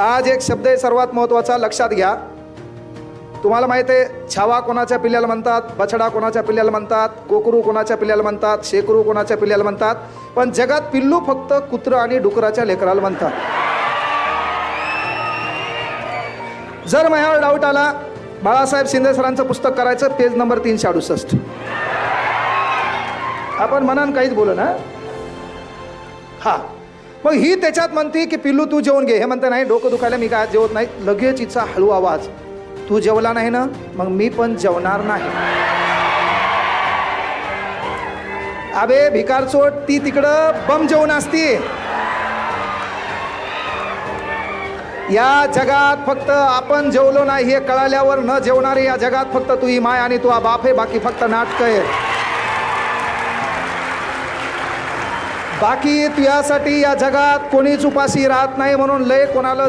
आज एक शब्द आहे सर्वात महत्त्वाचा, लक्षात घ्या. तुम्हाला माहिती आहे, छावा कोणाच्या पिल्ल्याला म्हणतात, बछडा कोणाच्या पिल्ल्याला म्हणतात, कोकरू कोणाच्या पिल्ल्याला म्हणतात, शेकरू कोणाच्या पिल्ल्याला म्हणतात, पण जगात पिल्लू फक्त कुत्रं आणि डुकराच्या लेकराला म्हणतात. जर माझ्यावर डाऊट आला, बाळासाहेब शिंदे सरांचं पुस्तक करायचं, पेज नंबर 368. आपण म्हणान काहीच बोलू ना. हा, मग ही त्याच्यात म्हणते की पिल्लू तू जेवून घे. हे म्हणते नाही, डोकं दुखायला मी काय जेवत नाही. लगेच हिचा हळू आवाज, तू जेवला नाही ना, मग मी पण जेवणार नाही. अबे भिकारचोट, ती तिकडं बम जेवण असती. या जगात फक्त आपण जेवलो नाही हे कळाल्यावर न जेवणारे या जगात फक्त तू ही माय आणि तू बाप आहे. बाकी फक्त नाटक आहे. बाकी तुझ्यासाठी या जगात कोणीच उपाशी राहत नाही, म्हणून लय कोणाला